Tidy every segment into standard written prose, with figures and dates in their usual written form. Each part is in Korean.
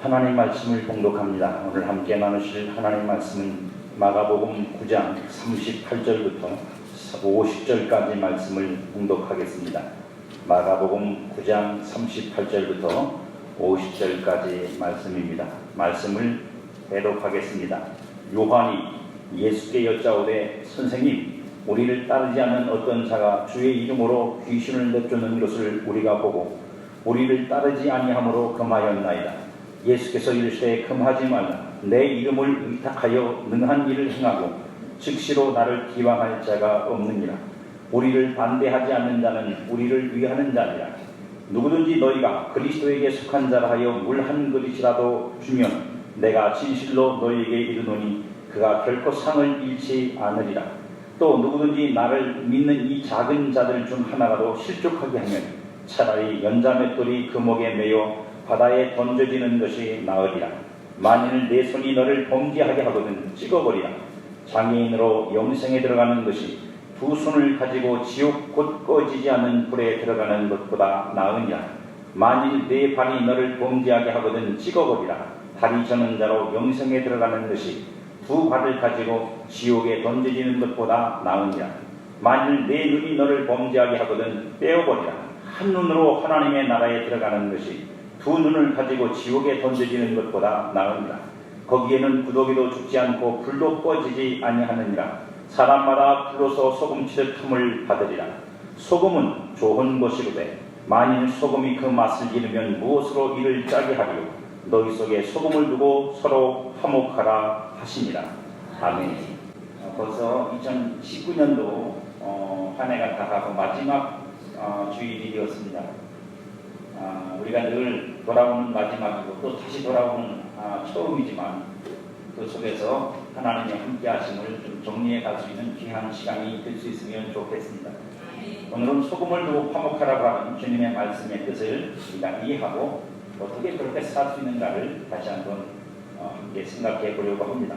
하나님 말씀을 봉독합니다. 오늘 함께 나누실 하나님 말씀은 마가복음 9장 38절부터 50절까지 말씀을 봉독하겠습니다. 마가복음 9장 38절부터 50절까지 말씀입니다. 말씀을 대독하겠습니다. 요한이 예수께 여짜오되 선생님, 우리를 따르지 않는 어떤 자가 주의 이름으로 귀신을 내쫓는 것을 우리가 보고 우리를 따르지 아니함으로 금하였나이다. 예수께서 이르시되 금하지 말라. 내 이름을 의탁하여 능한 일을 행하고 즉시로 나를 기왕할 자가 없느니라. 우리를 반대하지 않는 자는 우리를 위하는 자니라. 누구든지 너희가 그리스도에게 속한 자라 하여 물 한 그릇이라도 주면 내가 진실로 너희에게 이르노니 그가 결코 상을 잃지 않으리라. 또 누구든지 나를 믿는 이 작은 자들 중 하나라도 실족하게 하면 차라리 연자맷돌이 그 목에 매여 바다에 던져지는 것이 나으리라. 만일 내 손이 너를 범죄하게 하거든 찍어버리라. 장애인으로 영생에 들어가는 것이 두 손을 가지고 지옥 곧 꺼지지 않는 불에 들어가는 것보다 나으니라. 만일 내 발이 너를 범죄하게 하거든 찍어버리라. 다리 저는 자로 영생에 들어가는 것이 두 발을 가지고 지옥에 던져지는 것보다 나으니라. 만일 내 눈이 너를 범죄하게 하거든 떼어버리라. 한 눈으로 하나님의 나라에 들어가는 것이 두 눈을 가지고 지옥에 던져지는 것보다 나으니라. 거기에는 구더기도 죽지 않고 불도 꺼지지 아니하느니라. 사람마다 불로서 소금치듯함을 받으리라. 소금은 좋은 것이로되 만일 소금이 그 맛을 잃으면 무엇으로 이를 짜게 하리요. 너희 속에 소금을 두고 서로 화목하라 하시니라. 아멘. 벌써 2019년도 한 해가 다가고 마지막 주일이 되었습니다. 우리가 늘 돌아오는 마지막이고 또 다시 돌아오는 처음이지만 그 속에서 하나님의 함께 하심을 좀 정리해 갈 수 있는 귀한 시간이 될 수 있으면 좋겠습니다. 오늘은 소금을 두고 화목하라고 하는 주님의 말씀의 뜻을 우리가 이해하고 어떻게 그렇게 살 수 있는가를 다시 한번 함께 생각해 보려고 합니다.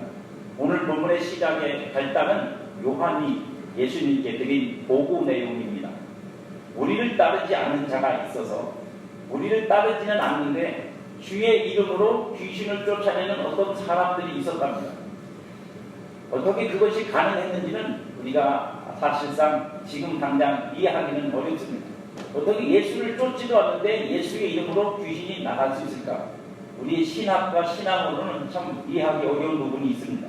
오늘 본문의 시작의 발단은 요한이 예수님께 드린 보고 내용입니다. 우리를 따르지 않는 자가 있어서 우리를 따르지는 않는데 주의 이름으로 귀신을 쫓아내는 어떤 사람들이 있었답니다. 어떻게 그것이 가능했는지는 우리가 사실상 지금 당장 이해하기는 어렵습니다. 어떻게 예수를 쫓지도 않는데 예수의 이름으로 귀신이 나갈 수 있을까? 우리의 신학과 신앙으로는 참 이해하기 어려운 부분이 있습니다.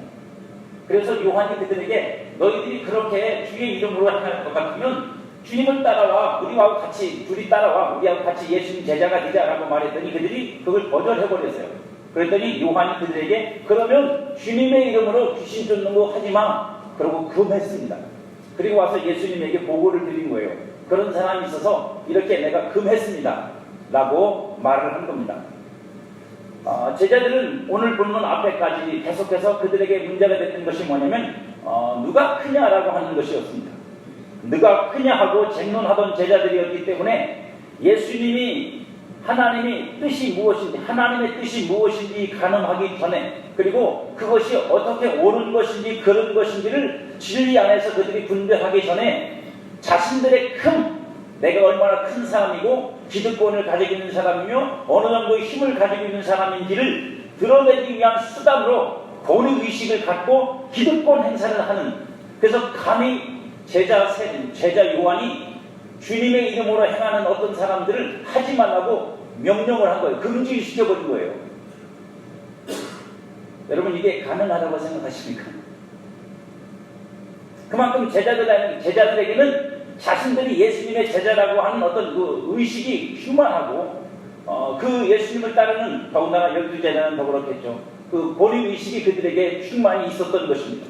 그래서 요한이 그들에게 너희들이 그렇게 주의 이름으로 행할 것 같으면 주님을 따라와, 우리하고 같이, 둘이 따라와, 우리하고 같이 예수님 제자가 되자라고 말했더니 그들이 그걸 거절해버렸어요. 그랬더니 요한이 그들에게 그러면 주님의 이름으로 귀신 쫓는 거 하지 마. 그러고 금했습니다. 그리고 와서 예수님에게 보고를 드린 거예요. 그런 사람이 있어서 이렇게 내가 금했습니다. 라고 말을 한 겁니다. 제자들은 오늘 본문 앞에까지 계속해서 그들에게 문제가 됐던 것이 뭐냐면 누가 크냐라고 하는 것이었습니다. 누가 크냐 하고 쟁론하던 제자들이었기 때문에 예수님이 하나님의 뜻이 무엇인지 가늠하기 전에 그리고 그것이 어떻게 옳은 것인지 그른 것인지를 진리 안에서 그들이 분별하기 전에 자신들의 내가 얼마나 큰 사람이고 기득권을 가지고 있는 사람이며 어느 정도의 힘을 가지고 있는 사람인지를 드러내기 위한 수단으로 권위의식을 갖고 기득권 행사를 하는, 그래서 감히 제자 요한이 주님의 이름으로 행하는 어떤 사람들을 하지 말라고 명령을 한 거예요. 금지시켜버린 거예요. 여러분, 이게 가능하다고 생각하십니까? 그만큼 제자들에게는 자신들이 예수님의 제자라고 하는 어떤 그 의식이 휴만하고 그 예수님을 따르는 더군다나 12제자는 더 그렇겠죠. 그 권위의식이 그들에게 충만히 있었던 것입니다.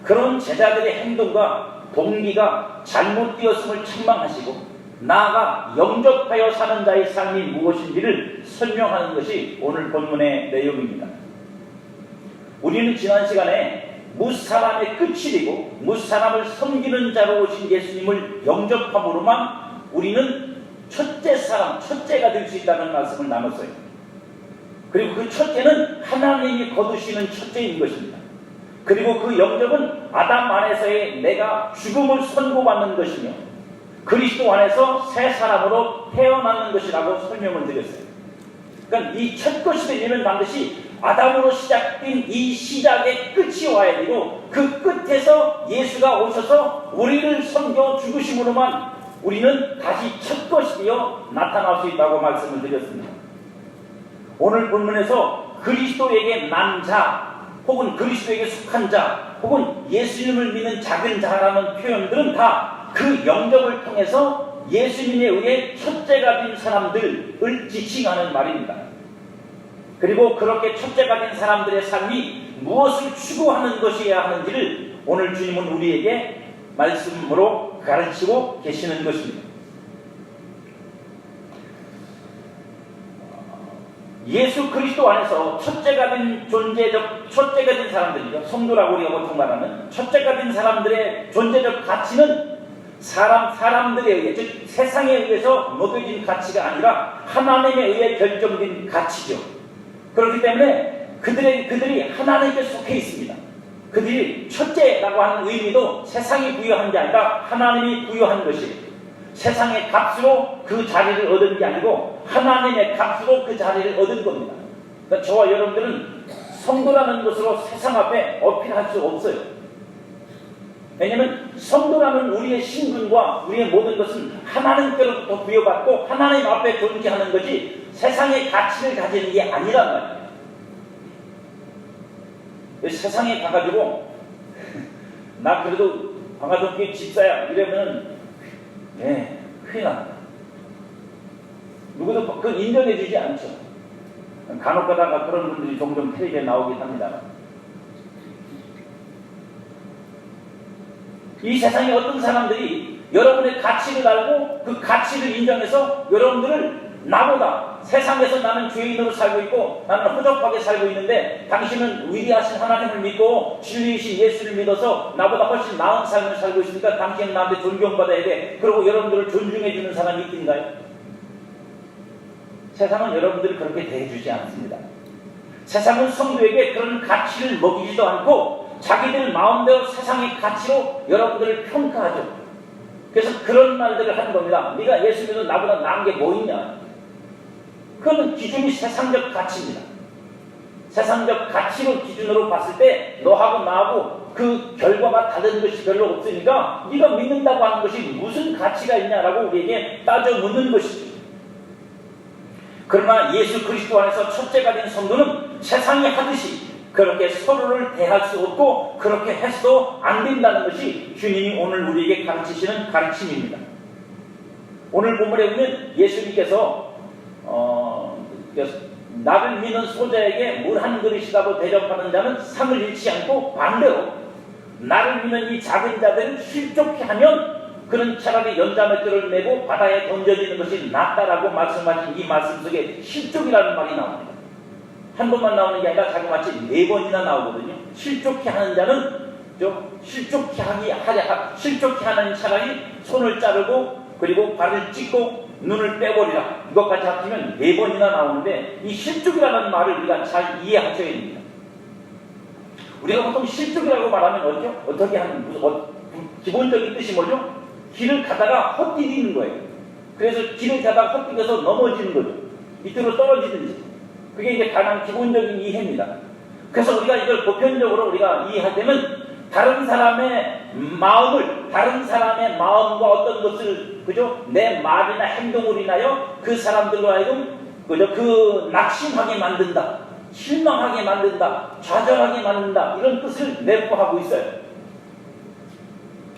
그런 제자들의 행동과 동기가 잘못되었음을 책망하시고 나아가 영접하여 사는 자의 삶이 무엇인지를 설명하는 것이 오늘 본문의 내용입니다. 우리는 지난 시간에 무사람의 끝이리고 무사람을 섬기는 자로 오신 예수님을 영접함으로만 우리는 첫째가 될 수 있다는 말씀을 나눴어요. 그리고 그 첫째는 하나님이 거두시는 첫째인 것입니다. 그리고 그 영접은 아담 안에서의 내가 죽음을 선고받는 것이며 그리스도 안에서 새 사람으로 태어나는 것이라고 설명을 드렸어요. 그러니까 이 첫 것이 되려면 반드시 아담으로 시작된 이 시작의 끝이 와야 되고, 그 끝에서 예수가 오셔서 우리를 섬겨 죽으심으로만 우리는 다시 첫 것이 되어 나타날 수 있다고 말씀을 드렸습니다. 오늘 본문에서 그리스도에게 난 자, 혹은 그리스도에게 속한 자, 혹은 예수님을 믿는 작은 자라는 표현들은 다 그 영접을 통해서 예수님에 의해 첫째가 된 사람들을 지칭하는 말입니다. 그리고 그렇게 첫째가 된 사람들의 삶이 무엇을 추구하는 것이어야 하는지를 오늘 주님은 우리에게 말씀으로 가르치고 계시는 것입니다. 예수 그리스도 안에서 첫째가 된 첫째가 된 사람들이죠. 성도라고 우리가 보통 말하는 첫째가 된 사람들의 존재적 가치는 사람들에 의해, 즉 세상에 의해서 먹여진 가치가 아니라 하나님에 의해 결정된 가치죠. 그렇기 때문에 그들이 하나님께 속해 있습니다. 그들이 첫째라고 하는 의미도 세상이 부여한 게 아니라 하나님이 부여한 것이, 세상의 값으로 그 자리를 얻은 게 아니고 하나님의 값으로 그 자리를 얻은 겁니다. 그러니까 저와 여러분들은 성도라는 것으로 세상 앞에 어필할 수 없어요. 왜냐하면 성도라는 우리의 신분과 우리의 모든 것은 하나님께로부터 부여받고 하나님 앞에 존재하는 것이 세상의 가치를 가지는 게 아니란 말이에요. 세상에 가가지고 나 그래도 방화동교회 집사야 이러면 큰일 납니다. 누구도 그건 인정해주지 않죠. 간혹 가다가 그런 분들이 종종 텔레비에 나오긴 합니다. 이 세상에 어떤 사람들이 여러분의 가치를 알고 그 가치를 인정해서 여러분들을 나보다, 세상에서 나는 죄인으로 살고 있고 나는 허접하게 살고 있는데 당신은 위대하신 하나님을 믿고 진리이신 예수를 믿어서 나보다 훨씬 나은 삶을 살고 있으니까 당신은 나한테 존경받아야 돼. 그리고 여러분들을 존중해주는 사람이 있던가요? 세상은 여러분들을 그렇게 대해주지 않습니다. 세상은 성도에게 그런 가치를 먹이지도 않고 자기들 마음대로 세상의 가치로 여러분들을 평가하죠. 그래서 그런 말들을 하는 겁니다. 네가 예수 믿어 나보다 나은 게 뭐 있냐? 그거는 기준이 세상적 가치입니다. 세상적 가치로 기준으로 봤을 때 너하고 나하고 그 결과가 다른 것이 별로 없으니까 네가 믿는다고 하는 것이 무슨 가치가 있냐라고 우리에게 따져 묻는 것이죠. 그러나 예수 그리스도 안에서 첫째가 된 성도는 세상이 하듯이 그렇게 서로를 대할 수 없고 그렇게 해서도 안 된다는 것이 주님이 오늘 우리에게 가르치시는 가르침입니다. 오늘 본문에 보면 예수님께서 나를 믿는 소자에게 물 한 그릇이라도 대접하는 자는 상을 잃지 않고 반대로 나를 믿는 이 작은 자들을 실족케 하면 그는 차라리 연자맷돌을 메고 바다에 던져지는 것이 낫다라고 말씀하신 이 말씀 속에 실족이라는 말이 나옵니다. 한 번만 나오는 게 아니라 자그마치 4번이나 나오거든요. 실족케 하는 자는 실족케 하는 차라리 손을 자르고 그리고 발을 찢고 눈을 빼버리라. 이것까지 합치면 4번이나 나오는데 이 실족이라는 말을 우리가 잘 이해하셔야 됩니다. 우리가 보통 실족이라고 말하면 어떻게 하는 기본적인 뜻이 뭐죠? 길을 가다가 헛디디는 거예요. 그래서 길을 가다가 헛디뎌서 넘어지는 거죠. 밑으로 떨어지든지. 그게 이제 가장 기본적인 이해입니다. 그래서 우리가 이걸 보편적으로 우리가 이해하려면 다른 사람의 마음과 어떤 것을 내 말이나 행동을 인하여 그 사람들로 하여금 그 낙심하게 만든다, 실망하게 만든다, 좌절하게 만든다 이런 뜻을 내포하고 있어요.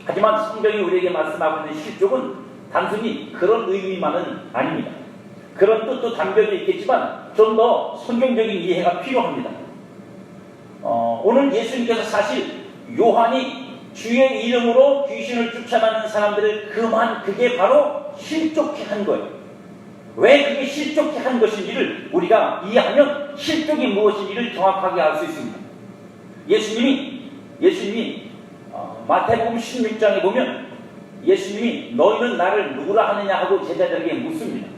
하지만 성경이 우리에게 말씀하고 있는 실족은 단순히 그런 의미만은 아닙니다. 그런 뜻도 담겨져 있겠지만 좀 더 성경적인 이해가 필요합니다. 오늘 예수님께서 사실 요한이 주의 이름으로 귀신을 쫓아내는 사람들을 그게 바로 실족케 한 거예요. 왜 그게 실족케 한 것인지를 우리가 이해하면 실족이 무엇인지를 정확하게 알 수 있습니다. 예수님이 마태복음 16장에 보면 예수님이 너희는 나를 누구라 하느냐 하고 제자들에게 묻습니다.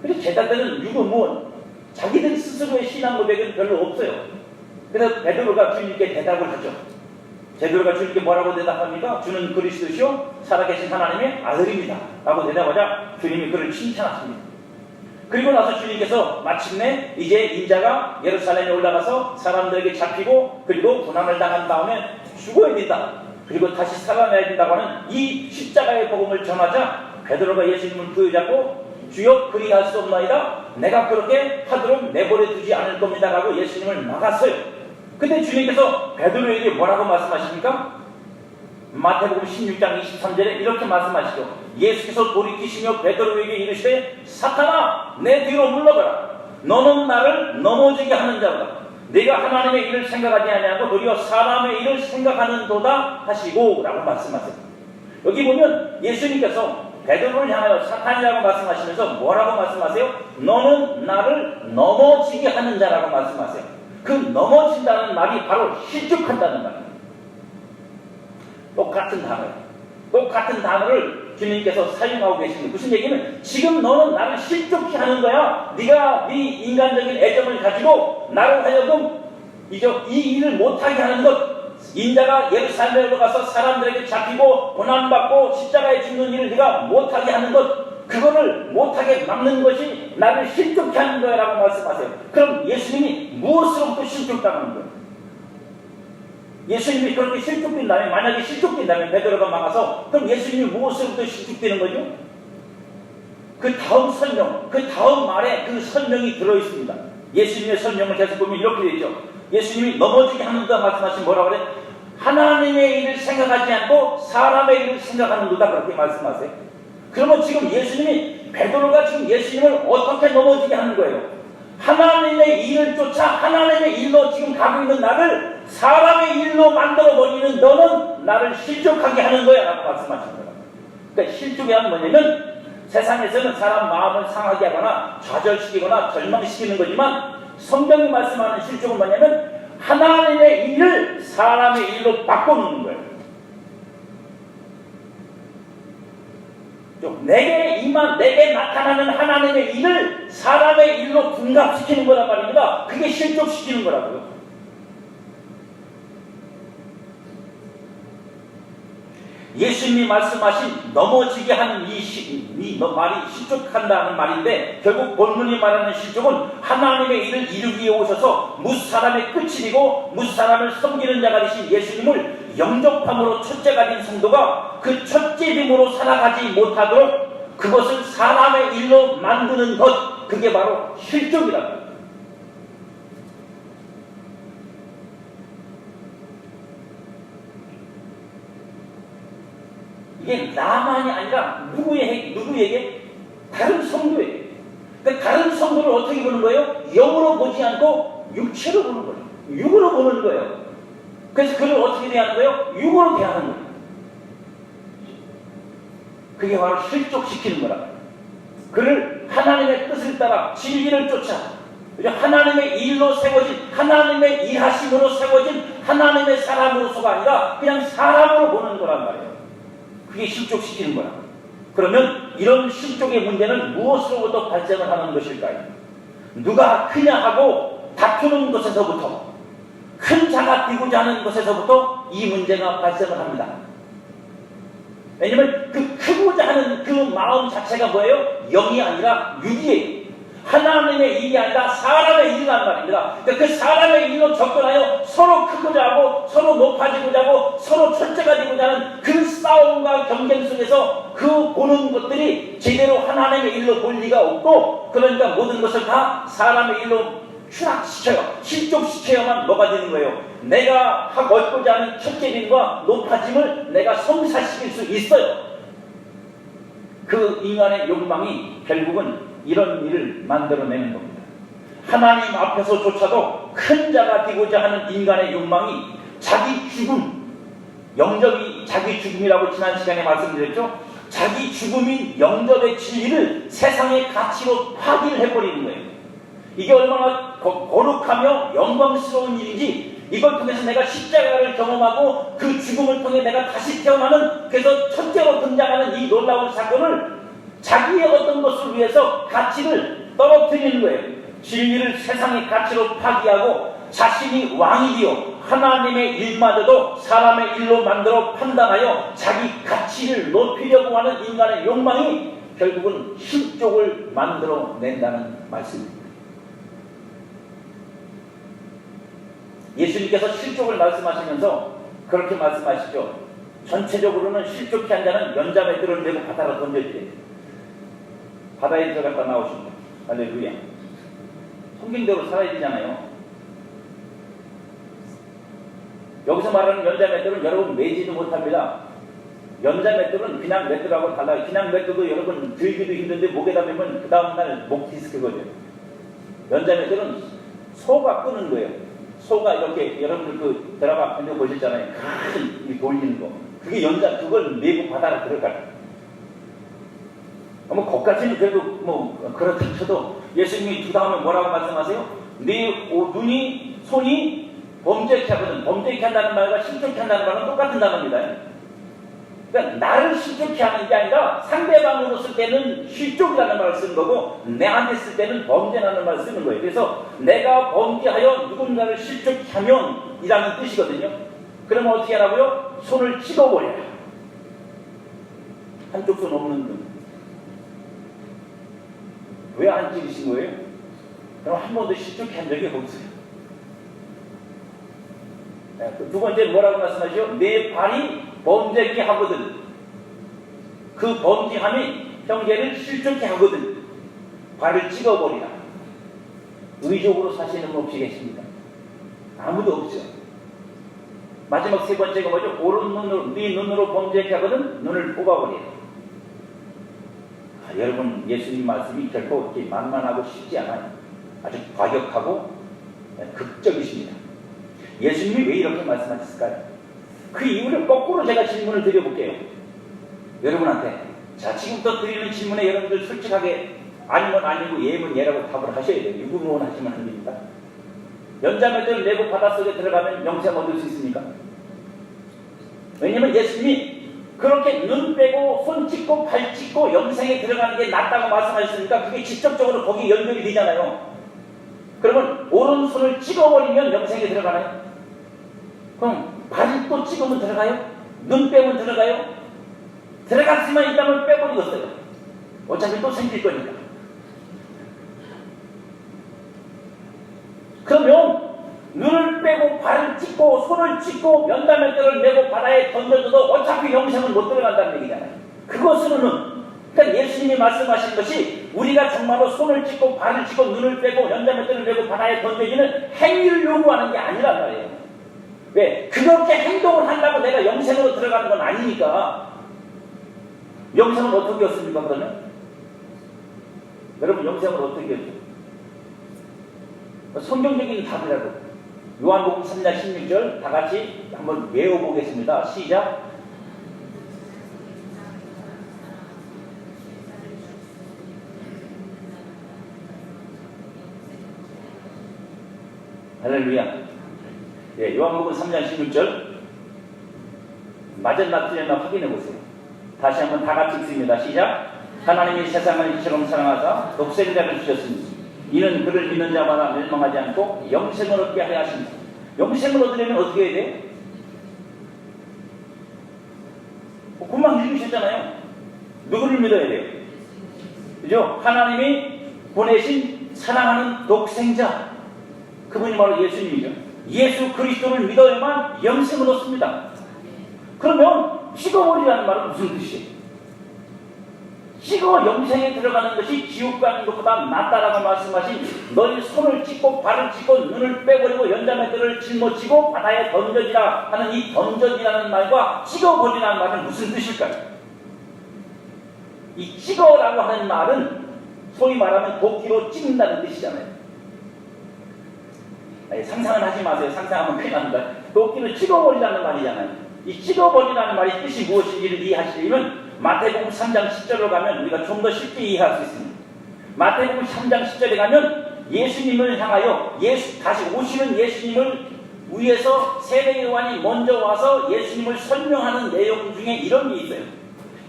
그래서 제자들은 자기들 스스로의 신앙 고백은 별로 없어요. 그래서 베드로가 주님께 대답을 하죠. 베드로가 주님께 뭐라고 대답합니까? 주는 그리스도시요 살아계신 하나님의 아들입니다 라고 대답하자 주님이 그를 칭찬하십니다. 그리고 나서 주님께서 마침내 이제 인자가 예루살렘에 올라가서 사람들에게 잡히고 그리고 고난을 당한 다음에 죽어야 된다. 그리고 다시 살아나야 된다고 하는 이 십자가의 복음을 전하자 베드로가 예수님을 부여잡고 주여 그리할 수 없나이다. 내가 그렇게 하도록 내버려 두지 않을 겁니다. 라고 예수님을 막았어요. 근데 주님께서 베드로에게 뭐라고 말씀하십니까? 마태복음 16장 23절에 이렇게 말씀하시죠. 예수께서 돌이키시며 베드로에게 이르시되 사탄아 내 뒤로 물러가라. 너는 나를 넘어지게 하는 자로다. 네가 하나님의 일을 생각하지 아니하고 도리어 사람의 일을 생각하는도다 하시고 라고 말씀하세요. 여기 보면 예수님께서 베드로를 향하여 사탄이라고 말씀하시면서 뭐라고 말씀하세요? 너는 나를 넘어지게 하는 자라고 말씀하세요. 그 넘어진다는 말이 바로 실족한다는 말이에요. 똑같은 단어를 주님께서 사용하고 계십니다. 무슨 얘기는 지금 너는 나를 실족케 하는 거야. 네가 네 인간적인 애정을 가지고 나로 하여금 이 일을 못하게 하는 것. 인자가 예루살렘에 올라가서 사람들에게 잡히고 고난받고 십자가에 죽는 일을 네가 못하게 하는 것. 그거를 못하게 막는 것이 나를 실족케 하는 거야 라고 말씀하세요. 그럼 예수님이 무엇으로부터 실족당하는 거예요? 예수님이 그렇게 실족된다면, 만약에 실족된다면 베드로가 막아서 그럼 예수님이 무엇으로부터 실족되는 거죠? 그 다음 설명, 그 다음 말에 그 설명이 들어있습니다. 예수님의 설명을 계속 보면 이렇게 되죠. 예수님이 넘어지게 하는다 말씀하신 뭐라고 그래? 하나님의 일을 생각하지 않고 사람의 일을 생각하는도다 그렇게 말씀하세요. 그러면 지금 예수님이 베드로가 지금 예수님을 어떻게 넘어지게 하는 거예요? 하나님의 일을 쫓아 하나님의 일로 지금 가고 있는 나를 사람의 일로 만들어버리는 너는 나를 실족하게 하는 거야 라고 말씀하신 거예요. 그러니까 실족이란 뭐냐면 세상에서는 사람 마음을 상하게 하거나 좌절시키거나 절망시키는 거지만 성경이 말씀하는 실족은 뭐냐면 하나님의 일을 사람의 일로 바꿔놓는 거예요. 내게 나타나는 하나님의 일을 사람의 일로 둔갑시키는 거란 말입니다. 그게 실족시키는 거라고요. 예수님이 말씀하신 넘어지게 하는 이 말이 실족한다는 말인데 결국 본문이 말하는 실족은 하나님의 일을 이루기 위해 오셔서 무사람의 끝이고 무사람을 섬기는 자가 되신 예수님을 영접함으로 첫째가 된 성도가 그 첫째됨으로 살아가지 못하도록 그것을 사람의 일로 만드는 것, 그게 바로 실족이라고. 이게 나만이 아니라 누구에게? 다른 성도에게. 그러니까 다른 성도를 어떻게 보는 거예요? 영으로 보지 않고 육체로 보는 거예요. 육으로 보는 거예요. 그래서 그를 어떻게 대하는 거예요? 육으로 대하는 거예요. 그게 바로 실족시키는 거라. 그를 하나님의 뜻을 따라 진리를 쫓아 하나님의 일로 세워진, 하나님의 일하심으로 세워진 하나님의 사람으로서가 아니라 그냥 사람으로 보는 거란 말이에요. 그게 실족시키는 거야. 그러면 이런 실족의 문제는 무엇으로부터 발생을 하는 것일까요? 누가 크냐 하고 다투는 것에서부터, 큰 자가 되고자 하는 것에서부터 이 문제가 발생을 합니다. 왜냐면 그 크고자 하는 그 마음 자체가 뭐예요? 영이 아니라 육이에요. 하나님의 일이 아니라 사람의 일이란 말입니다. 그러니까 그 사람의 일로 접근하여 서로 크고자 하고 서로 높아지고자 하고 서로 첫째가 되고자 하는 그 싸움과 경쟁 속에서 그 보는 것들이 제대로 하나님의 일로 볼 리가 없고, 그러니까 모든 것을 다 사람의 일로 추락시켜요. 실족시켜야만 뭐가 되는 거예요? 내가 얻고자 하는 첫째됨과 높아짐을 내가 성사시킬 수 있어요. 그 인간의 욕망이 결국은 이런 일을 만들어내는 겁니다. 하나님 앞에서조차도 큰 자가 되고자 하는 인간의 욕망이 자기 죽음, 영접이 자기 죽음이라고 지난 시간에 말씀드렸죠. 자기 죽음인 영접의 진리를 세상의 가치로 파기를 해버리는 거예요. 이게 얼마나 거룩하며 영광스러운 일인지, 이걸 통해서 내가 십자가를 경험하고 그 죽음을 통해 내가 다시 태어나는, 그래서 첫째로 등장하는 이 놀라운 사건을 자기의 어떤 것을 위해서 가치를 떨어뜨리는 거예요. 진리를 세상의 가치로 파기하고 자신이 왕이 되어 하나님의 일마저도 사람의 일로 만들어 판단하여 자기 가치를 높이려고 하는 인간의 욕망이 결국은 실족을 만들어낸다는 말씀입니다. 예수님께서 실족을 말씀하시면서 그렇게 말씀하시죠. 전체적으로는 실족히 한 자는 연자맷돌을 메고 바다로 던져지래. 바다에 들어갔다 나오십니다. 할렐루야. 성경대로 살아야 되잖아요. 여기서 말하는 연자맷돌은 여러분 매지도 못합니다. 연자맷돌은 그냥 맷돌하고 달라요. 그냥 맷돌도 여러분 들기도 힘든데 목에다 매면 그 다음날 목 디스크거든요. 연자맷돌은 소가 끄는 거예요. 소가 이렇게 여러분들 그 드라마 본 적 보셨잖아요. 큰 돌리는 거. 그게 그걸 메고 바다로 들어가요. 뭐 거기까지는 그래도 뭐 그렇다 쳐도 예수님이 두 다음에 뭐라고 말씀하세요? 네 눈이 손이 범죄케 하거든. 범죄케 한다는 말과 실족케 한다는 말은 똑같은 단어입니다. 그러니까 나를 실족케 하는 게 아니라 상대방으로 쓸 때는 실족이라는 말을 쓰는 거고 내한테 쓸 때는 범죄라는 말을 쓰는 거예요. 그래서 내가 범죄하여 누군가를 실족케 하면 이라는 뜻이거든요. 그러면 어떻게 하라고요? 손을 찍어버려요. 한쪽 손 없는 분. 왜 안 찍으신 거예요? 그럼 한 번도 실족케 한 적이 없어요. 두 번째 뭐라고 말씀하시죠? 내 발이 범죄케 하거든. 그 범죄함이 형제를 실족케 하거든. 발을 찍어버리라. 의적으로 사시는 분 없이 계십니다. 아무도 없죠. 마지막 세 번째가 뭐죠? 오른 눈으로, 네 눈으로 범죄케 하거든. 눈을 뽑아버리라. 여러분 예수님 말씀이 결코 그렇게 만만하고 쉽지 않아요. 아주 과격하고 극적이십니다. 예수님이 왜 이렇게 말씀하셨을까요? 그 이유를 거꾸로 제가 질문을 드려볼게요. 여러분한테. 자, 지금부터 드리는 질문에 여러분들 솔직하게 아니면 아니고 예면 예라고 답을 하셔야 돼요. 유구무원 하시면 안 됩니다. 연자매들 내고 바닷속에 들어가면 영생 얻을 수 있습니까? 왜냐면 예수님이 그렇게 눈 빼고 손 찍고 발 찍고 영생에 들어가는 게 낫다고 말씀하셨으니까 그게 직접적으로 거기 연결이 되잖아요. 그러면 오른손을 찍어버리면 영생에 들어가나요? 그럼 발을 또 찍으면 들어가요? 눈 빼면 들어가요? 들어갔지만 일단은 빼버리겠어요. 어차피 또 생길 거니까. 그러면 눈을 빼고 발을 찍고 손을 찍고 연다맷돌을 메고 바다에 던져줘도 어차피 영생은 못 들어간다는 얘기잖아요. 그것으로는 그러니까 예수님이 말씀하신 것이 우리가 정말로 손을 찍고 발을 찍고 눈을 빼고 연자맷돌을 메고 바다에 던져지는 행위를 요구하는 게 아니란 말이에요. 왜? 그렇게 행동을 한다고 내가 영생으로 들어가는 건 아니니까. 영생은 어떻게 얻습니까 그러면? 여러분 영생을 어떻게 얻죠? 성경적인 답이라고. 요한복음 3장 16절 다 같이 한번 외워보겠습니다. 시작. 할렐루야. 예, 요한복음 3장 16절 맞았나 틀렸나 확인해 보세요. 다시 한번 다 같이 읽습니다. 시작. 하나님이 세상을 이처럼 사랑하사 독생자를 주셨으니 이는 그를 믿는 자마다 멸망하지 않고 영생을 얻게 하려 하십니다. 영생을 얻으려면 어떻게 해야 돼요? 금방 읽으셨잖아요. 누구를 믿어야 돼요? 그죠? 하나님이 보내신 사랑하는 독생자, 그분이 바로 예수님이죠. 예수 그리스도를 믿어야만 영생을 얻습니다. 그러면 찍어버리라는 말은 무슨 뜻이에요? 찍어 영생에 들어가는 것이 지옥 가는 것보다 낫다라고 말씀하신 너희 손을 찍고 발을 찍고 눈을 빼버리고 연자매들을 짊어지고 바다에 던져지라 하는 이 던져지라는 말과 찍어버리라는 말은 무슨 뜻일까요? 이 찍어라고 하는 말은 소위 말하면 도끼로 찍는다는 뜻이잖아요. 아니, 상상은 하지 마세요. 상상하면 큰일 납니다. 도끼로 찍어버리라는 말이잖아요. 이 찍어버리라는 말이 뜻이 무엇인지를 이해하시려면 마태복음 3장 10절로 가면 우리가 좀 더 쉽게 이해할 수 있습니다. 마태복음 3장 10절에 가면 예수님을 향하여 다시 오시는 예수님을 위해서 세례 요한이 먼저 와서 예수님을 설명하는 내용 중에 이런 게 있어요.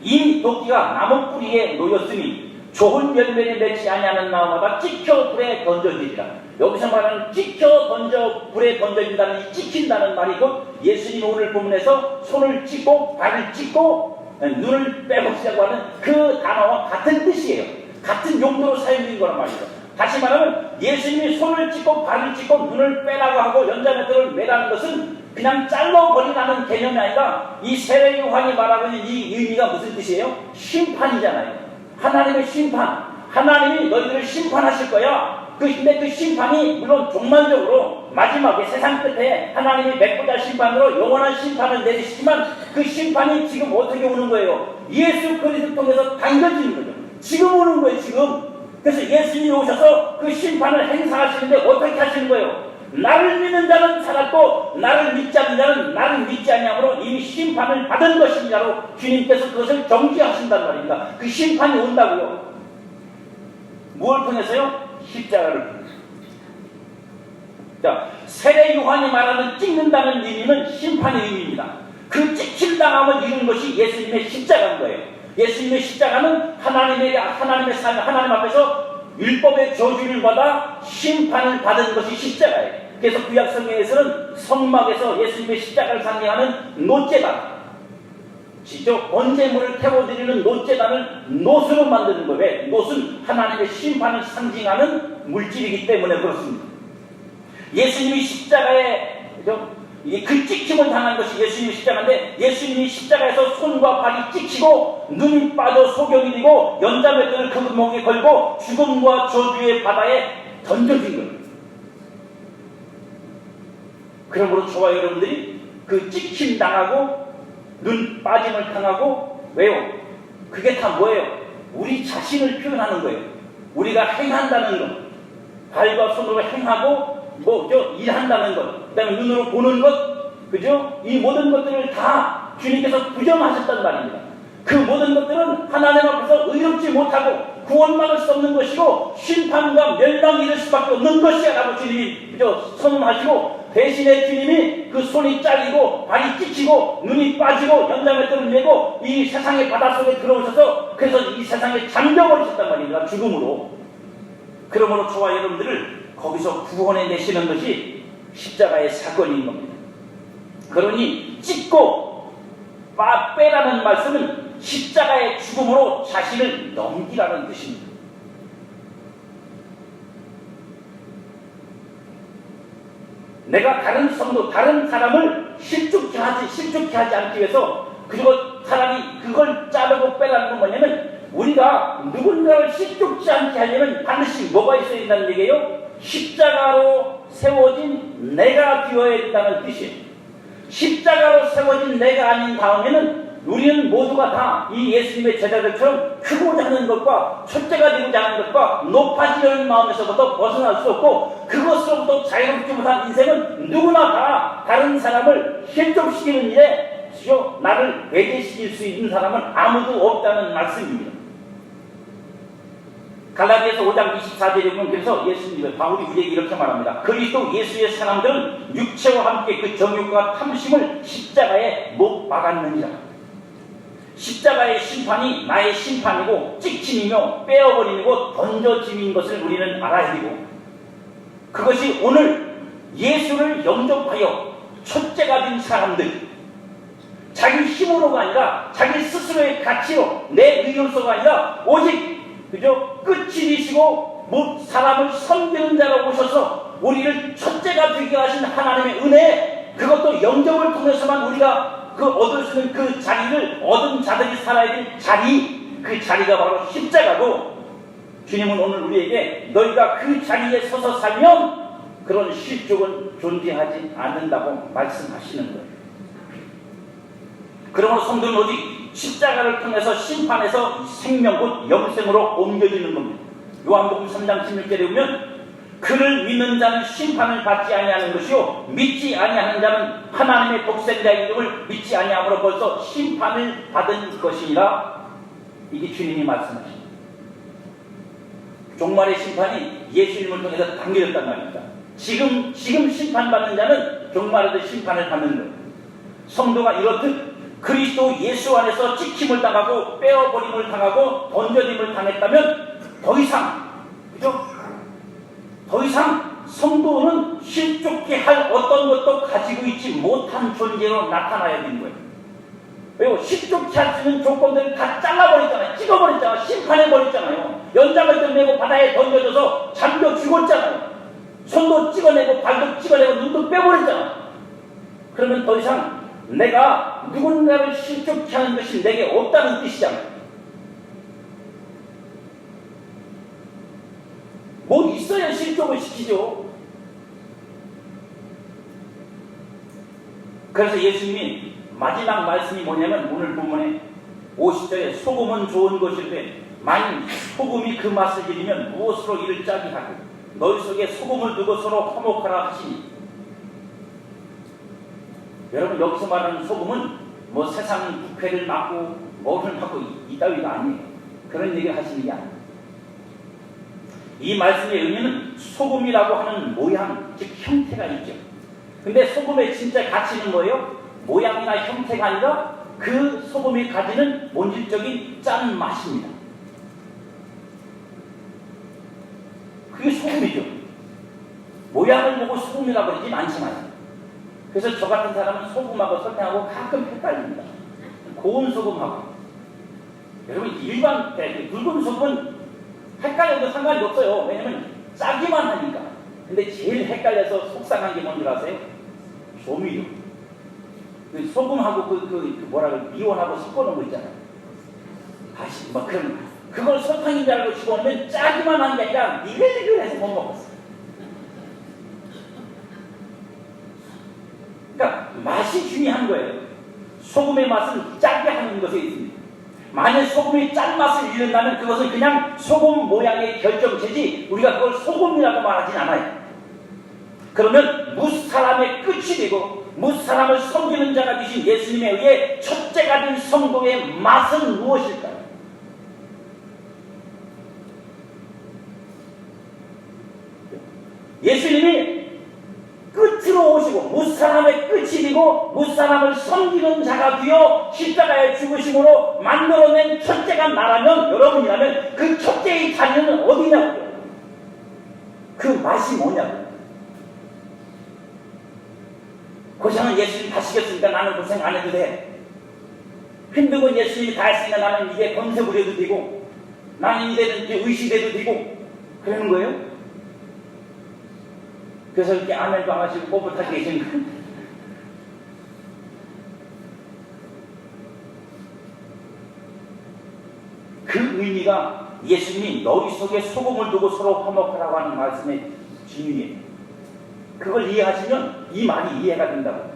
이 도끼가 나무 뿌리에 놓였으니 좋은 열매를 맺지 아니하는 나무마다 찍혀 불에 던져지리라. 여기서 말하는 찍혀 불에 던져진다는 이 찍힌다는 말이 곧 예수님 오늘 본문에서 손을 찍고 발을 찍고 눈을 빼보시라고 하는 그 단어와 같은 뜻이에요. 같은 용도로 사용된 거란 말이죠. 다시 말하면 예수님이 손을 찢고 발을 찢고 눈을 빼라고 하고 연자매들을 매라는 것은 그냥 잘라버리라는 개념이 아니라 이 세례 요한이 말하고 있는 이 의미가 무슨 뜻이에요? 심판이잖아요. 하나님의 심판. 하나님이 너희들을 심판하실 거야. 근데 그 심판이 물론 종말적으로 마지막에 세상 끝에 하나님이 맺고자 심판으로 영원한 심판을 내리시지만 그 심판이 지금 어떻게 오는 거예요? 예수 그리스도 통해서 당겨지는 거죠. 지금 오는 거예요. 지금. 그래서 예수님이 오셔서 그 심판을 행사하시는데 어떻게 하시는 거예요? 나를 믿는 자는 살았고 나를 믿지 않는 자는 나를 믿지 아니하므로 이미 심판을 받은 것이냐로 주님께서 그것을 정지하신단 말입니다. 그 심판이 온다고요. 무엇을 통해서요? 십자가를 통해서. 자, 세례 요한이 말하는 찍는다는 의미는 심판의 의미입니다. 그 찍힌당함을 이룬 것이 예수님의 십자가인 거예요. 예수님의 십자가는 하나님 앞에서 율법의 저주를 받아 심판을 받은 것이 십자가예요. 그래서 구약 성경에서는 성막에서 예수님의 십자가를 상징하는 노제단, 직접 번제물을 태워드리는 노제단을 노수로 만드는 거예요. 왜? 노수는 하나님의 심판을 상징하는 물질이기 때문에 그렇습니다. 예수님이 십자가에 그 찍힘을 당한 것이 예수님의 십자가인데 예수님이 십자가에서 손과 발이 찍히고 눈이 빠져 소경이 되고 연자매들을 그 목에 걸고 죽음과 저주의 바다에 던져진 거예요. 그러므로 저와 여러분들이 그 찍힘 당하고 눈 빠짐을 당하고 왜요? 그게 다 뭐예요? 우리 자신을 표현하는 거예요. 우리가 행한다는 것, 발과 손으로 행하고 일한다는 것, 그 다음에 눈으로 보는 것, 그죠? 이 모든 것들을 다 주님께서 부정하셨단 말입니다. 그 모든 것들은 하나님 앞에서 의롭지 못하고 구원받을 수 없는 것이고 심판과 멸망이 이를 수밖에 없는 것이야 라고 주님이 선언하시고 대신에 주님이 그 손이 잘리고 발이 찍히고 눈이 빠지고 연장맷돌을 메고 이 세상의 바닷속에 들어오셔서 그래서 이 세상에 잠겨버리셨단 말입니다. 죽음으로. 그러므로 저와 여러분들을 거기서 구원해 내시는 것이 십자가의 사건인 겁니다. 그러니 찢고 빼라는 말씀은 십자가의 죽음으로 자신을 넘기라는 뜻입니다. 내가 다른 성도, 다른 사람을 실족케 하지 않기 위해서 그리고 차라리 그걸 자르고 빼라는 건 뭐냐면 우리가 누군가를 실족지 않게 하려면 반드시 뭐가 있어야 된다는 얘기예요? 십자가로 세워진 내가 되어야 된다는 뜻이에요. 십자가로 세워진 내가 아닌 다음에는 우리는 모두가 다 이 예수님의 제자들처럼 크고자 하는 것과 첫째가 되고자 하는 것과 높아지려는 마음에서부터 벗어날 수 없고 그것으로부터 자유롭지 못한 인생은 누구나 다 다른 사람을 실족시키는 일에 나를 배제시킬 수 있는 사람은 아무도 없다는 말씀입니다. 갈라디아서 5장 24절에 보면 그래서 예수님, 바울이 우리에게 이렇게 말합니다. 그리스도 예수의 사람들은 육체와 함께 그 정욕과 탐심을 십자가에 못 박았느니라. 십자가의 심판이 나의 심판이고 찍힘이며 빼어버리고 던져짐인 것을 우리는 알아야 되고 그것이 오늘 예수를 영접하여 첫째가 된 사람들 자기 힘으로가 아니라 자기 스스로의 가치로 내 의로서가 아니라 오직 그죠? 끝이 되시고 사람을 섬기는 자로 오셔서 우리를 첫째가 되게 하신 하나님의 은혜 그것도 영접을 통해서만 우리가 얻을 수 있는 그 자리를 얻은 자들이 살아야 될 자리 그 자리가 바로 십자가고 주님은 오늘 우리에게 너희가 그 자리에 서서 살면 그런 실족은 존재하지 않는다고 말씀하시는 거예요. 그러므로 성도는 오직 십자가를 통해서 심판에서 생명 곧 영생으로 옮겨지는 겁니다. 요한복음 3장 16절에 보면 그를 믿는 자는 심판을 받지 아니하는 것이요 믿지 아니하는 자는 하나님의 독생자의 이름을 믿지 아니함으로 벌써 심판을 받은 것이니라. 이게 주님이 말씀하십니다. 종말의 심판이 예수님을 통해서 당겨졌단 말입니다. 지금 심판받는 자는 종말에도 심판을 받는 거예요. 성도가 이렇듯 그리스도 예수 안에서 찍힘을 당하고 빼어버림을 당하고 던져짐을 당했다면 더 이상 성도는 실족케 할 어떤 것도 가지고 있지 못한 존재로 나타나야 되는 거예요. 왜요? 신족치 할 수 있는 조건들을 다 잘라버렸잖아요. 찍어버렸잖아요. 심판해버렸잖아요. 연장을 끝내고 바다에 던져져서 잠겨 죽었잖아요. 손도 찍어내고 발도 찍어내고 눈도 빼버렸잖아요. 그러면 더 이상 내가 누군가를 신족치 하는 것이 내게 없다는 뜻이잖아요. 뭐 있어야 실족을 시키죠. 그래서 예수님이 마지막 말씀이 뭐냐면 오늘 본문에 50절에 소금은 좋은 것일되 만일 소금이 그 맛을 잃으면 무엇으로 이를 짜게 하고 너희 속에 소금을 두고 서로 화목하라 하시니. 여러분 여기서 말하는 소금은 뭐 세상 부패를 막고 뭐를 막고 이따위가 아니에요. 그런 얘기를 하시는 게 아니에요. 이 말씀의 의미는 소금이라고 하는 모양, 즉 형태가 있죠. 근데 소금의 진짜 가치는 뭐예요? 모양이나 형태가 아니라 그 소금이 가지는 본질적인 짠 맛입니다. 그게 소금이죠. 모양을 보고 소금이라고 그러진 않지만, 그래서 저 같은 사람은 소금하고 설탕하고 가끔 헷갈립니다. 고운 소금하고. 여러분 일반 굵은 소금은 헷갈려도 상관이 없어요. 왜냐면 짜기만 하니까. 근데 제일 헷갈려서 속상한 게 뭔지 아세요? 조미료. 그 소금하고 미원하고 섞어놓은 거 있잖아요. 다시 막 그걸 설탕인 줄 알고 집어넣으면 짜기만 한 게 아니라 니글니글해서 못 먹었어요. 그러니까 맛이 중요한 거예요. 소금의 맛은 짜게 하는 것에 있습니다. 만약 소금이 짠맛을 잃는다면 그것은 그냥 소금 모양의 결정체지 우리가 그걸 소금이라고 말하진 않아요. 그러면 무사람의 끝이 되고 무사람을 섬기는 자가 되신 예수님에 의해 첫째가 된 성도의 맛은 무엇일까요? 예수님이 끝으로 오시고 무사람의 끝이 되고 무사람을 섬기는 자가 되어 십자가의 죽으심으로 만들어낸 첫째가 나라면, 여러분이라면 그 첫째의 자리는 어디냐고요? 그 맛이 뭐냐고요? 고생은 예수님 하시겠으니까 나는 고생 안 해도 돼. 힘든 건 예수님이 다 했으니까 나는 이제 검색 부려도 되고 나는 이제는 의식돼도 되고 그러는 거예요? 그래서 이렇게 아멘도 안 하시고 뻣뻣하게 계신 거예요. 그 의미가 예수님이 너희 속에 소금을 두고 서로 화목하라고 하는 말씀의 진리예요. 그걸 이해하시면 이 말이 이해가 된다고.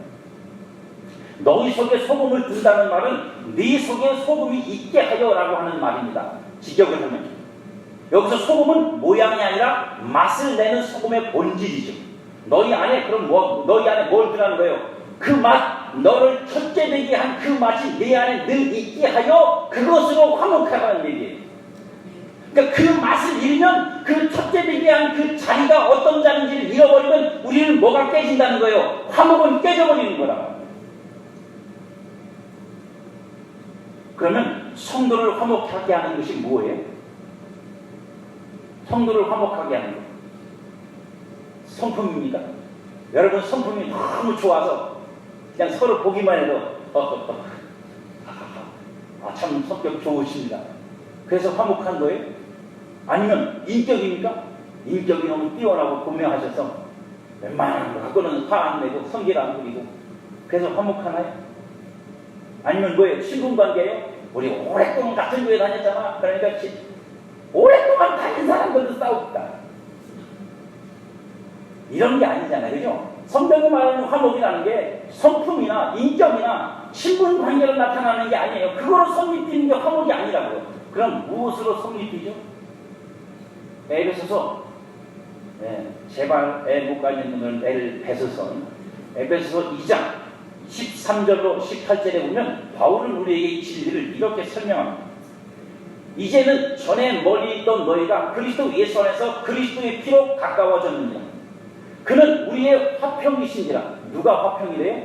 너희 속에 소금을 둔다는 말은 네 속에 소금이 있게 하여라고 하는 말입니다. 직역을 하면. 여기서 소금은 모양이 아니라 맛을 내는 소금의 본질이죠. 너희 안에 너희 안에 뭘 들어가는 거예요? 그 맛, 너를 첫째 되게 한 그 맛이 내 안에 늘 있게 하여 그것으로 화목하라는 얘기예요. 그러니까 그 맛을 잃으면 그 첫째 되게 한 그 자리가 어떤 자리인지를 잃어버리면 우리는 뭐가 깨진다는 거예요? 화목은 깨져버리는 거라. 그러면 성도를 화목하게 하는 것이 뭐예요? 성도를 화목하게 하는 것. 성품입니까? 여러분 성품이 너무 좋아서 그냥 서로 보기만 해도 참 성격 좋으십니다. 그래서 화목한 거예요? 아니면 인격입니까? 인격이 너무 뛰어나고 분명하셔서 웬만한 거 갖고는 화 안 내고 성질 안 부리고 그래서 화목하나요? 아니면 뭐예요? 친분관계예요? 우리 오랫동안 같은 교회 다녔잖아. 그러니까 오랫동안 다닌 사람들도 싸우겠다. 이런 게 아니잖아요. 그죠? 성경이 말하는 화목이라는 게 성품이나 인격이나 친분관계로 나타나는 게 아니에요. 그거로 성립되는 게 화목이 아니라고요. 그럼 무엇으로 성립되죠? 에베소서, 제발 애 못 가진 분은 애를 뺏어서 에베소서 2장 13절로 18절에 보면 바울은 우리에게 이 진리를 이렇게 설명합니다. 이제는 전에 멀리 있던 너희가 그리스도 예수 안에서 그리스도의 피로 가까워졌느니라. 그는 우리의 화평이신지라. 누가 화평이래요?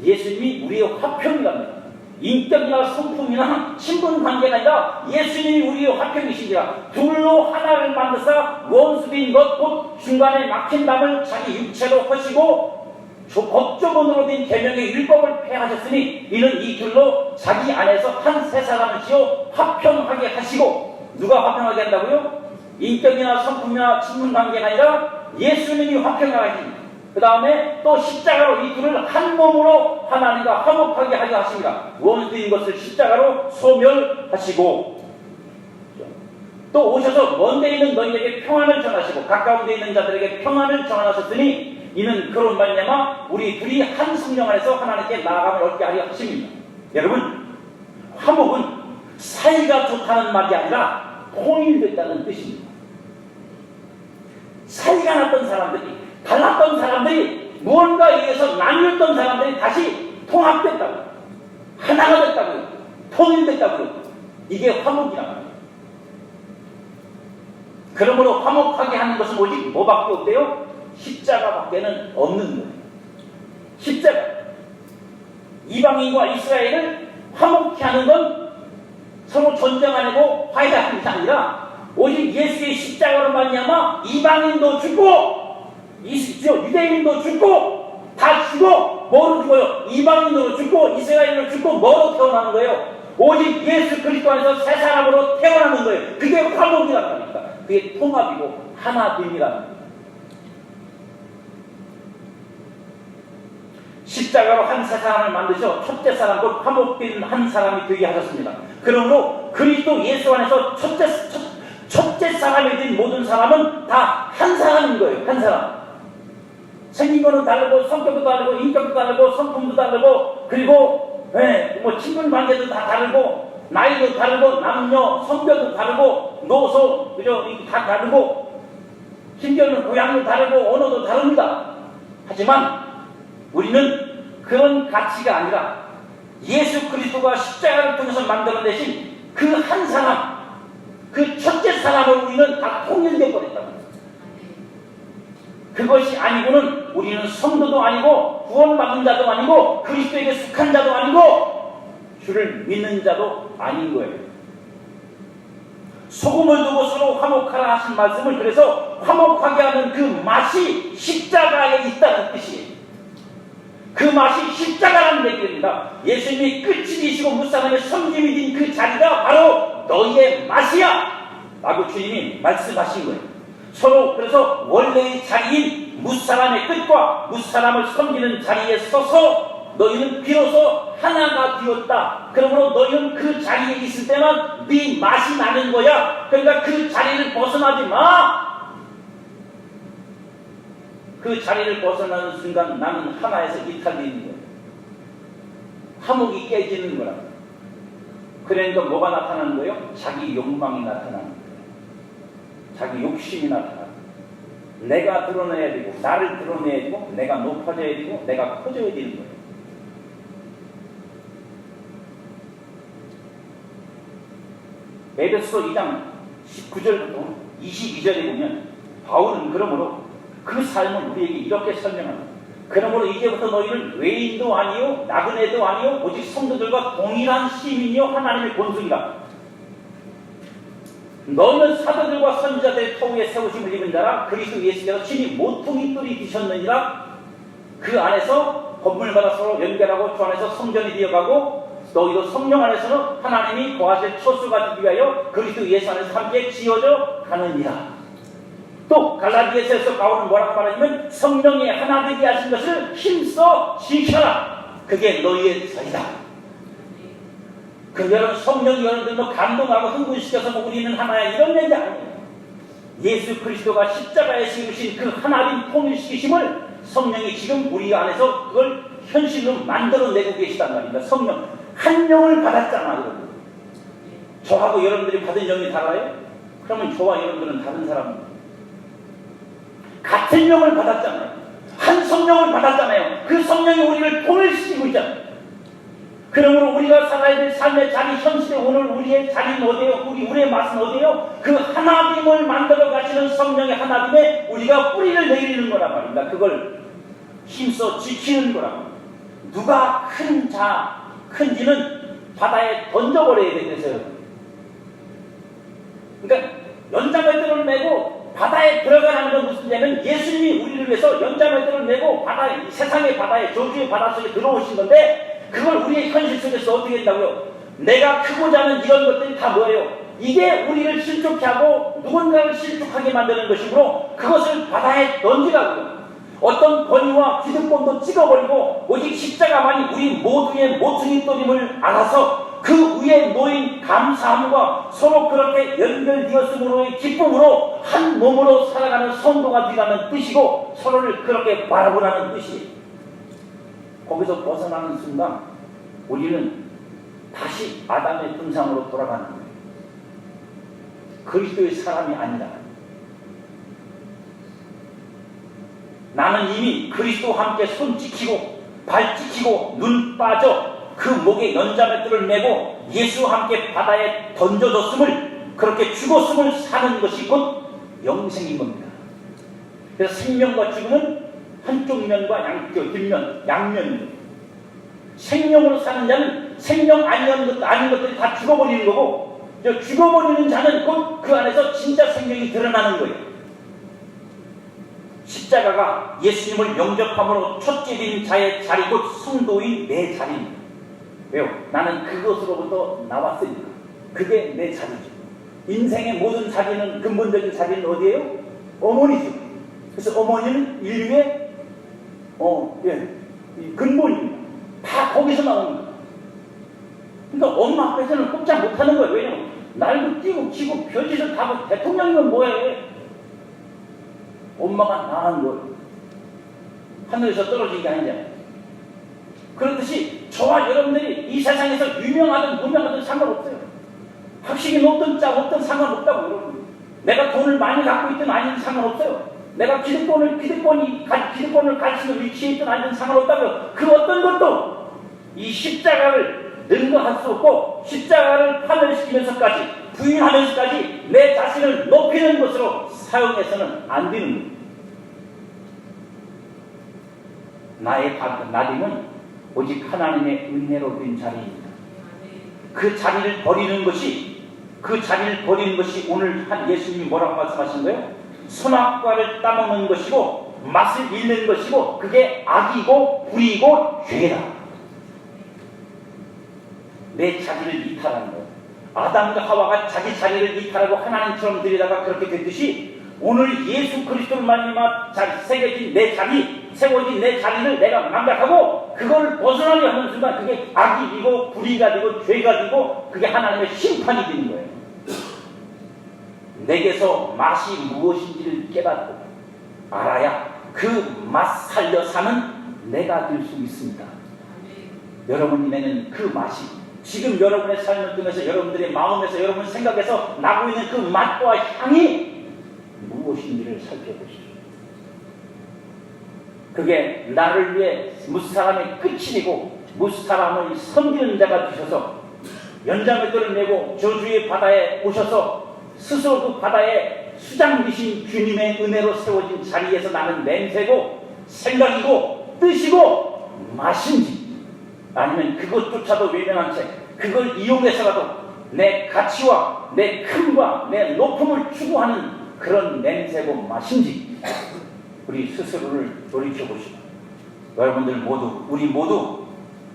예수님이 우리의 화평이랍니다. 인격이나 성품이나 친분관계가 아니라 예수님이 우리의 화평이신지라. 둘로 하나를 만드사 원수된 것 곧 중간에 막힌 담을 자기 육체로 허시고 법조문으로 된 계명의 율법을 폐하셨으니 이는 이 둘로 자기 안에서 한 세 사람을 지어 화평하게 하시고, 누가 화평하게 한다고요? 인격이나 성품이나 친분관계가 아니라 예수님이 화평하게 하십니다. 그 다음에 또 십자가로 이 둘을 한 몸으로 하나님과 화목하게 하게 하십니다. 원수인 것을 십자가로 소멸하시고, 또 오셔서 먼 데 있는 너희에게 평안을 전하시고 가까운 데 있는 자들에게 평안을 전하셨으니 이는 그런 말미암아 우리 둘이 한 성령 안에서 하나님께 나아감을 얻게 하려 하십니다. 여러분, 화목은 사이가 좋다는 말이 아니라 통일됐다는 뜻입니다. 사이가 났던 사람들이, 달랐던 사람들이, 무언가에 의해서 나뉘었던 사람들이 다시 통합됐다고요. 하나가 됐다고요. 통일됐다고요. 이게 화목이란 말이에요. 그러므로 화목하게 하는 것은 오직 뭐밖에 없대요? 십자가밖에는 없는 거예요. 십자가. 이방인과 이스라엘을 화목케 하는 건 서로 전쟁 안 하고 화해하는 게 아니라 오직 예수의 십자가로 말미암아 이방인도 죽고 유대인도 죽고 다 죽어. 뭐로 죽어요? 이방인으로 죽고 이스라엘로 죽고 뭐로 태어나는 거예요? 오직 예수 그리스도 안에서 새 사람으로 태어나는 거예요. 그게 화목이란 말입니다. 그게 통합이고 하나됨이라는 거예요. 십자가로 한 새 사람을 만드셔 첫째 사람 곧 화목된 한 사람이 되게 하셨습니다. 그러므로 그리스도 예수 안에서 첫째 사람이 된 모든 사람은 다 한 사람인 거예요. 한 사람. 생긴 거는 다르고 성격도 다르고 인격도 다르고 성품도 다르고 그리고 뭐 친분 관계도 다 다르고 나이도 다르고 남녀 성별도 다르고 노소 그죠 다 다르고 심지어는 고향도 다르고 언어도 다릅니다. 하지만 우리는 그런 가치가 아니라 예수 그리스도가 십자가를 통해서 만들어내신 그 한 사람, 그 첫째 사람을 우리는 다 통일되어 버렸다. 그것이 아니고는 우리는 성도도 아니고 구원받은 자도 아니고 그리스도에게 속한 자도 아니고 주를 믿는 자도 아닌 거예요. 소금을 두고 서로 화목하라 하신 말씀을 그래서 화목하게 하는 그 맛이 십자가에 있다는 뜻이에요. 그 맛이 십자가라는 얘기입니다. 예수님이 끝이 되시고 무사람의 섬김이 된 그 자리가 바로 너희의 맛이야 라고 주님이 말씀하신 거예요. 서로 그래서 원래의 자리인 무사람의 끝과 무사람을 섬기는 자리에 서서 너희는 비로소 하나가 되었다. 그러므로 너희는 그 자리에 있을 때만 네 맛이 나는 거야. 그러니까 그 자리를 벗어나지 마. 그 자리를 벗어나는 순간 나는 하나에서 이탈되는 거예요. 화목이 깨지는 거라. 그러니까 뭐가 나타나는 거예요? 자기 욕망이 나타나는 거예요. 자기 욕심이 나타나는 거예요. 내가 드러내야 되고 나를 드러내야 되고 내가 높아져야 되고 내가 커져야 되는 거예요. 에베소 2장 19절부터 22절에 보면 바울은 그러므로 그 삶을 우리에게 이렇게 설명합니다. 그러므로 이제부터 너희는 외인도 아니요 나그네도 아니요 오직 성도들과 동일한 시민이요 하나님의 권속이라. 너희는 사도들과 선지자들의 터위에 세우심을 입은 자라. 그리스도 예수께서 친히 모퉁이 뿔이 되셨느니라. 그 안에서 건물마다 서로 연결하고 주 안에서 성전이 되어가고 너희도 성령 안에서는 하나님이 거하실 처수가 되기 위하여 그리스도 예수 안에서 함께 지어져 가느니라. 또 갈라디아서에서 바울은 뭐라고 말하냐면 성령이 하나 되게 하신 것을 힘써 지켜라. 그게 너희의 자리다. 그 여러분 성령이 여러분들도 감동하고 흥분시켜서 뭐 우리는 하나야 이런 얘기 아니에요. 예수 그리스도가 십자가에 심으신 그 하나님 통일시키심을 성령이 지금 우리 안에서 그걸 현실로 만들어내고 계시단 말입니다. 성령 한 영을 받았잖아. 여러분. 저하고 여러분들이 받은 영이 달라요? 그러면 저와 여러분들은 다른 사람입니다. 같은 영을 받았잖아요. 한 성령을 받았잖아요. 그 성령이 우리를 통일시키고 있잖아요. 그러므로 우리가 살아야 될 삶의 자리, 현실에 오늘 우리의 자리는 어디에요? 우리의 맛은 어디에요? 그 하나님을 만들어 가시는 성령의 하나님에 우리가 뿌리를 내리는 거란 말입니다. 그걸 힘써 지키는 거라고. 누가 큰지는 바다에 던져버려야 되겠어요. 그러니까 연장을 뜯어내고 바다에 들어가라는 건 무슨 얘기냐면 예수님이 우리를 위해서 연자매들을 메고 바다에, 세상의 바다에, 저주의 바다 속에 들어오신 건데 그걸 우리의 현실 속에서 어떻게 했다고요? 내가 크고자 하는 이런 것들이 다 뭐예요? 이게 우리를 실족케 하고 누군가를 실족하게 만드는 것이므로 그것을 바다에 던지라고요. 어떤 권위와 기득권도 찍어버리고 오직 십자가만이 우리 모두의 모퉁이 돌임을 알아서 그 위에 놓인 감사함과 서로 그렇게 연결되었으므로의 기쁨으로 한 몸으로 살아가는 성도가 되라는 뜻이고 서로를 그렇게 바라보라는 뜻이에요. 거기서 벗어나는 순간 우리는 다시 아담의 분상으로 돌아가는 거예요. 그리스도의 사람이 아니다. 나는 이미 그리스도와 함께 손 찍히고 발 찍히고 눈 빠져 그 목에 연자맷돌을 메고 예수와 함께 바다에 던져졌음을 그렇게 죽었음을 사는 것이 곧 영생인 겁니다. 그래서 생명과 죽음은 한쪽 면과 뒷면, 양면입니다. 생명으로 사는 자는 생명 아닌 것들이 다 죽어버리는 거고 죽어버리는 자는 곧 그 안에서 진짜 생명이 드러나는 거예요. 십자가가 예수님을 영접함으로 첫째 된 자의 자리 곧 성도인 내 자리입니다. 왜요? 나는 그것으로부터 나왔으니까. 그게 내 자리죠. 인생의 모든 자리는 근본적인 자리는 어디예요? 어머니죠. 그래서 어머니는 인류의 근본입니다. 다 거기서 나오는 거예요. 그러니까 엄마 앞에서는 꼼짝 못하는 거예요. 왜냐면 날도 뛰고 치고 별짓을 다 하고 대통령이면 뭐해? 엄마가 낳은 거예요. 하늘에서 떨어진 게 아니잖아요. 그렇듯이 저와 여러분들이 이 세상에서 유명하든 무명하든 상관없어요. 학식이 높든 없든 상관없다고 여러분. 내가 돈을 많이 갖고 있든 아니든 상관없어요. 내가 기득권을 갈 수 있는 위치에 있든 아니든 상관없다고요. 그 어떤 것도 이 십자가를 능가할 수 없고 십자가를 파멸시키면서까지 부인하면서까지 내 자신을 높이는 것으로 사용해서는 안 되는 거예요. 나의 나됨은 오직 하나님의 은혜로 된 자리입니다. 그 자리를 버리는 것이 오늘 한 예수님이 뭐라고 말씀하신 거예요? 선악과를 따먹는 것이고 맛을 잃는 것이고 그게 악이고 불이고 죄다. 내 자리를 이탈하는 거예요. 아담과 하와가 자기 자리를 이탈하고 하나님처럼 들이다가 그렇게 됐듯이 오늘 예수 그리스도를 말미암아 세워진 내 자리를 내가 망각하고 그걸 벗어나려 하는 순간 그게 악이 되고 불의가 되고 죄가 되고 그게 하나님의 심판이 되는 거예요. 내게서 맛이 무엇인지를 깨닫고 알아야 그 맛 살려 사는 내가 될 수 있습니다. 여러분에게는 그 맛이 지금 여러분의 삶을 통해서 여러분들의 마음에서 여러분 생각에서 나고 있는 그 맛과 향이 무엇인지를 살펴보십시오. 그게 나를 위해 무사람의 끝이 되고 무사람을 섬기는 자가 되셔서 연자맷돌을 메고 저주의 바다에 오셔서 스스로 그 바다에 수장이신 주님의 은혜로 세워진 자리에서 나는 냄새고 생각이고 뜻이고 맛인지 아니면 그것조차도 외면한 채 그걸 이용해서라도 내 가치와 내 큼과 내 높음을 추구하는 그런 냄새고 맛인지 우리 스스로를 돌이켜보시고 여러분들 모두 우리 모두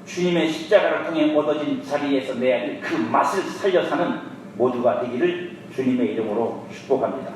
주님의 십자가를 통해 얻어진 자리에서 내야 할 그 맛을 살려 사는 모두가 되기를 주님의 이름으로 축복합니다.